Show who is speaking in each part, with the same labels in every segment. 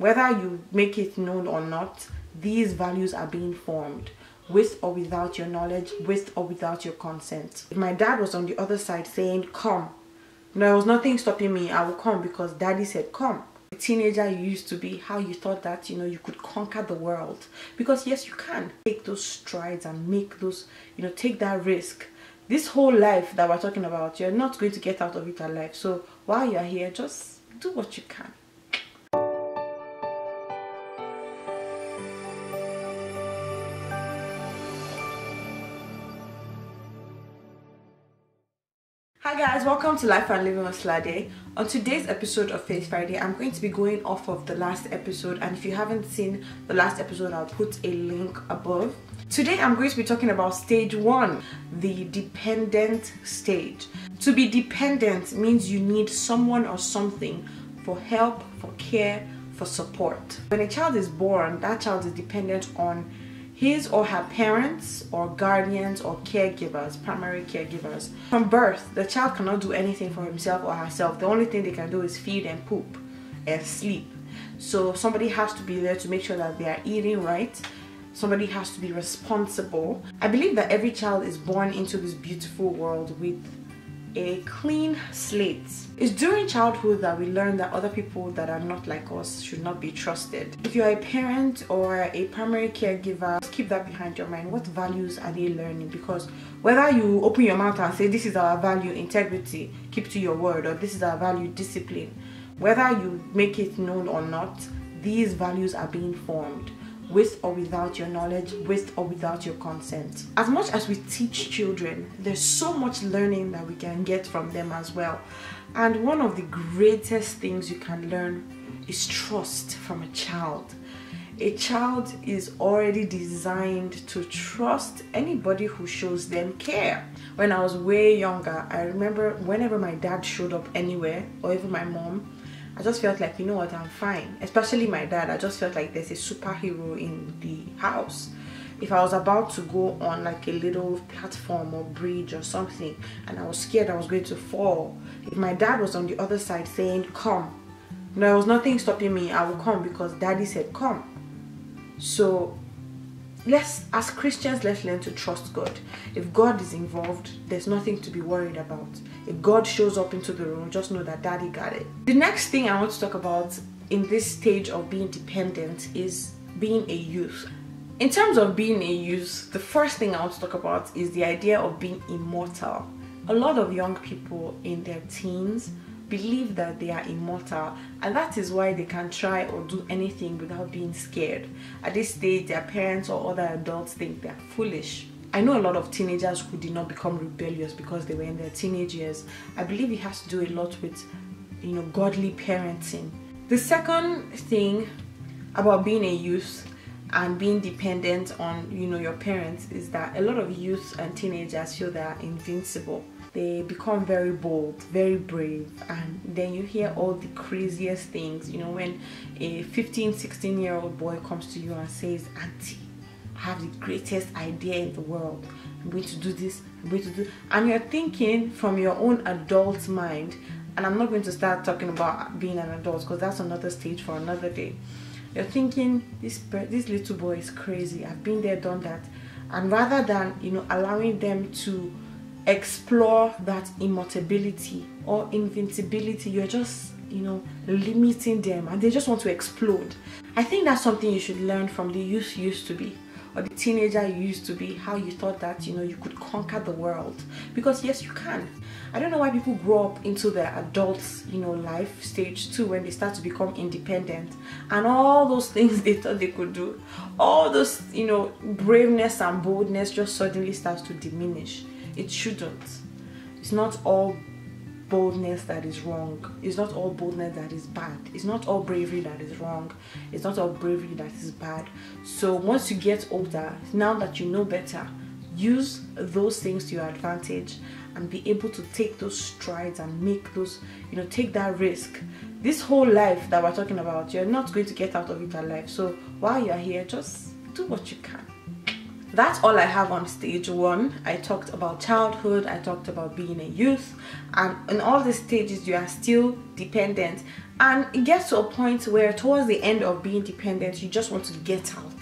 Speaker 1: Whether you make it known or not, these values are being formed with or without your knowledge, with or without your consent. If my dad was on the other side saying, come, there was nothing stopping me, I will come because daddy said come. The teenager you used to be, how you thought that, you could conquer the world. Because yes, you can take those strides and make those, take that risk. This whole life that we're talking about, you're not going to get out of it alive. So while you're here, just do what you can. Hi guys, welcome to Life and Living with Slade. On today's episode of Faith Friday, I'm going to be going off of the last episode, and if you haven't seen the last episode, I'll put a link above. Today I'm going to be talking about stage 1, the dependent stage. To be dependent means you need someone or something for help, for care, for support. When a child is born, that child is dependent on his or her parents or guardians or caregivers, primary caregivers. From birth, the child cannot do anything for himself or herself. The only thing they can do is feed and poop and sleep. So somebody has to be there to make sure that they are eating right. Somebody has to be responsible. I believe that every child is born into this beautiful world with a clean slate. It's during childhood that we learn that other people that are not like us should not be trusted. If you're a parent or a primary caregiver, keep that behind your mind. What values are they learning? Because whether you open your mouth and say this is our value, integrity, keep to your word, or this is our value, discipline, whether you make it known or not, these values are being formed with or without your knowledge, with or without your consent. As much as we teach children, there's so much learning that we can get from them as well. And one of the greatest things you can learn is trust from a child. A child is already designed to trust anybody who shows them care. When I was way younger, I remember whenever my dad showed up anywhere, or even my mom, I just felt like, you know what, I'm fine. Especially my dad, I just felt like there's a superhero in the house. If I was about to go on like a little platform or bridge or something and I was scared I was going to fall, if my dad was on the other side saying come, there was nothing stopping me, I will come because daddy said come. So as Christians, let's learn to trust God. If God is involved, there's nothing to be worried about. If God shows up into the room, just know that daddy got it. The next thing I want to talk about in this stage of being dependent is being a youth. In terms of being a youth, the first thing I want to talk about is the idea of being immortal. A lot of young people in their teens believe that they are immortal, and that is why they can try or do anything without being scared. At this stage, their parents or other adults think they're foolish. I know a lot of teenagers who did not become rebellious because they were in their teenage years. I believe it has to do a lot with, godly parenting. The second thing about being a youth and being dependent on, your parents is that a lot of youth and teenagers feel they are invincible. They become very bold, very brave, and then you hear all the craziest things. When a 15-16-year-old boy comes to you and says, Auntie, I have the greatest idea in the world. I'm going to do this, I'm going to do, and you're thinking from your own adult mind, and I'm not going to start talking about being an adult because that's another stage for another day. You're thinking, this little boy is crazy, I've been there, done that. And rather than, allowing them to explore that immortality or invincibility, you're just limiting them and they just want to explode. I think that's something you should learn from the youth you used to be, or the teenager you used to be, how you thought that you could conquer the world. Because yes, you can. I don't know why people grow up into their adult life stage too, when they start to become independent, and all those things they thought they could do, all those braveness and boldness just suddenly starts to diminish. It shouldn't. It's not all boldness that is wrong. It's not all boldness that is bad. It's not all bravery that is wrong. It's not all bravery that is bad. So once you get older, now that you know better, use those things to your advantage and be able to take those strides and make those, take that risk. This whole life that we're talking about, you're not going to get out of it alive. So while you're here, just do what you can. That's all I have on stage 1. I talked about childhood, I talked about being a youth, and in all these stages you are still dependent, And it gets to a point where towards the end of being dependent, you just want to get out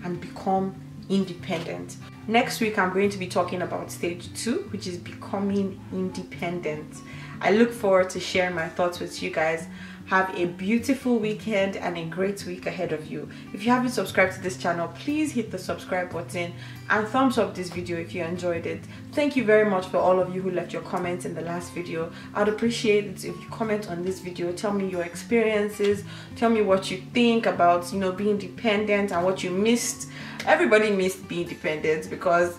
Speaker 1: and become independent. Next week I'm going to be talking about stage 2, which is becoming independent. I look forward to sharing my thoughts with you guys. Have a beautiful weekend and a great week ahead of you. If you haven't subscribed to this channel, please hit the subscribe button and thumbs up this video if you enjoyed it. Thank you very much for all of you who left your comments in the last video. I'd appreciate it if you comment on this video. Tell me your experiences. Tell me what you think about, you know, being dependent and what you missed. Everybody missed being dependent because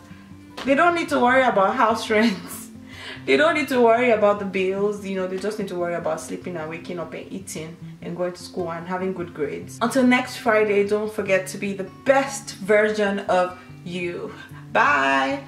Speaker 1: they don't need to worry about house rents. They don't need to worry about the bills, you know, they just need to worry about sleeping and waking up and eating and going to school and having good grades. Until next Friday, don't forget to be the best version of you. Bye!